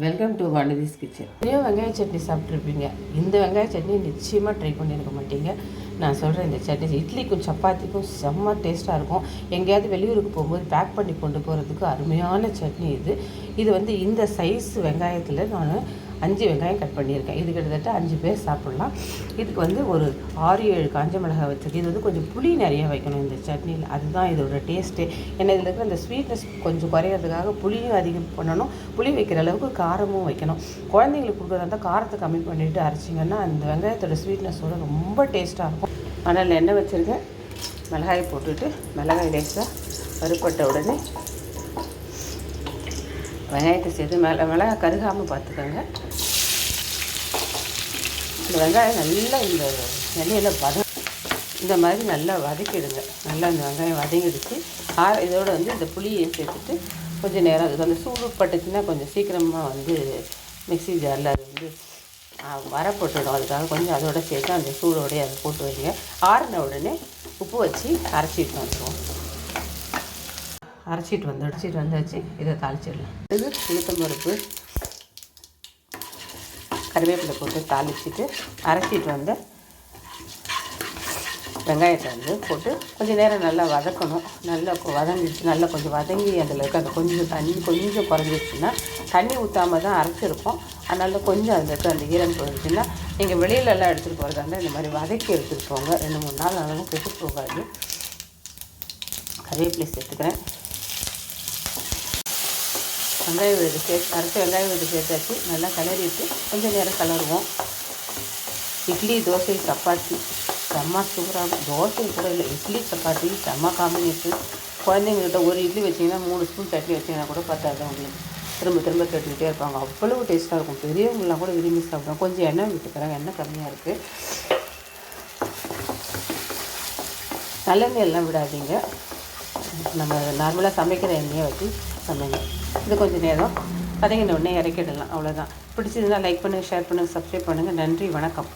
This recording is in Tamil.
Welcome to Vanathi's kitchen. நிறைய வெங்காய சட்னி சாப்பிட்ருப்பீங்க. இந்த வெங்காய சட்னி நிச்சயமாக ட்ரை பண்ணியிருக்க மாட்டீங்க. நான் சொல்கிறேன், இந்த சட்னி இட்லிக்கும் சப்பாத்திக்கும் செம்ம டேஸ்ட்டாக இருக்கும். எங்கேயாவது வெளியூருக்கு போகும்போது பேக் பண்ணி கொண்டு போகிறதுக்கு அருமையான சட்னி இது. இது வந்து இந்த சைஸ் வெங்காயத்தில் நான் 5 வெங்காயம் கட் பண்ணியிருக்கேன். இது கிட்டத்தட்ட 5 பேர் சாப்பிட்லாம். இதுக்கு வந்து ஒரு 6-7 காஞ்ச மிளகாய் வச்சுருக்கு. இது வந்து கொஞ்சம் புளி நிறையா வைக்கணும் இந்த சட்னியில். அதுதான் இதோட டேஸ்ட்டே. ஏன்னா இதில் இருக்கிற அந்த ஸ்வீட்னஸ் கொஞ்சம் குறையிறதுக்காக புளியும் அதிகம் பண்ணணும். புளி வைக்கிற அளவுக்கு காரமும் வைக்கணும். குழந்தைங்களுக்கு கொடுக்குறதா இருந்தால் காரத்தை கம்மி பண்ணிவிட்டு அரைச்சிங்கன்னா அந்த வெங்காயத்தோட ஸ்வீட்னஸோட ரொம்ப டேஸ்ட்டாக இருக்கும். ஆனால் எண்ணெய் வச்சுருக்கேன். மிளகாயை போட்டுட்டு மிளகாய் லேசாக வறுப்பட்ட உடனே வெங்காயத்தை சேர்த்து மிளகாய் கருகாமல் பார்த்துக்கோங்க. இந்த வெங்காயம் நல்லா இந்த எண்ணெயில் இந்த மாதிரி நல்லா வதக்கிடுங்க. நல்லா இந்த வெங்காயம் வதங்கிடுச்சு. இதோட வந்து இந்த புளியையும் சேர்த்துட்டு கொஞ்சம் நேரம் அதுக்கு அந்த சூடு பட்டுச்சுன்னா கொஞ்சம் சீக்கிரமாக வந்து மிக்ஸி ஜாரில் அது வந்து வர போட்டுடும். அதுக்காக கொஞ்சம் அதோட சேர்த்து அந்த சூடோடையே அதை போட்டு வைங்க. ஆறின உடனே உப்பு வச்சு அரைச்சிட்டு வந்துடுவோம். அரைச்சிட்டு வந்தாச்சு. இதை தாளிச்சிடலாம். இது உளுத்தம்பருப்பு கருவேப்பிலை போட்டு தாளிச்சிட்டு அரைச்சிட்டு வந்த வெங்காயத்தை வந்து போட்டு கொஞ்சம் நேரம் நல்லா வதக்கணும். நல்லா வதங்கிடுச்சு. நல்லா கொஞ்சம் வதங்கி அதில் இருக்க அந்த கொஞ்சம் தண்ணி கொஞ்சம் குறைஞ்சிருச்சுன்னா, தண்ணி ஊற்றாமல் தான் அரைச்சிருப்போம். அதனால கொஞ்சம் அதில் இருக்க அந்த ஈரம் குறைஞ்சிச்சுன்னா, நீங்கள் வெளியிலலாம் எடுத்துகிட்டு போகிறதா இருந்தால் இந்த மாதிரி வதக்கி எடுத்துகிட்டு போங்க. 2-3 நாள் ஆனாலும் கெட்டு போகாது. கருவேப்பிலை சேர்த்துக்கிறேன். வெங்காய விழுது அரைச்சி வெங்காய விழுது சேர்த்தாச்சு. நல்லா கிளறிட்டு கொஞ்சம் நேரம் கிளறுவோம். இட்லி, தோசை, சப்பாத்தி செம்ம சூப்பராக. தோசை கூட இல்லை, இட்லி சப்பாத்தி செம்ம காம்பினேஷன். குழந்தைங்கள்கிட்ட ஒரு இட்லி வச்சிங்கன்னா 3 ஸ்பூன் சட்னி வச்சிங்கன்னா கூட பத்தாது. அவங்களுக்கு திரும்ப திரும்ப கேட்டுக்கிட்டே இருப்பாங்க. அவ்வளவு டேஸ்ட்டாக இருக்கும். பெரியவங்களாம் கூட விரும்பி சாப்பிடுவோம். கொஞ்சம் எண்ணெய் விட்டுக்கிறாங்க. எண்ணெய் கம்மியாக இருக்குது. நல்லெண்ணெய் எல்லாம் விடாதீங்க. நம்ம நார்மலாக சமைக்கிற எண்ணெயை வச்சு சமைங்க. இது கொஞ்சம் நேரம் வதங்கின உடனே இறக்கிடலாம். அவ்வளோதான். பிடிச்சதுன்னா லைக் பண்ணுங்கள், ஷேர் பண்ணுங்கள், சப்ஸ்கிரைப் பண்ணுங்கள். நன்றி, வணக்கம்.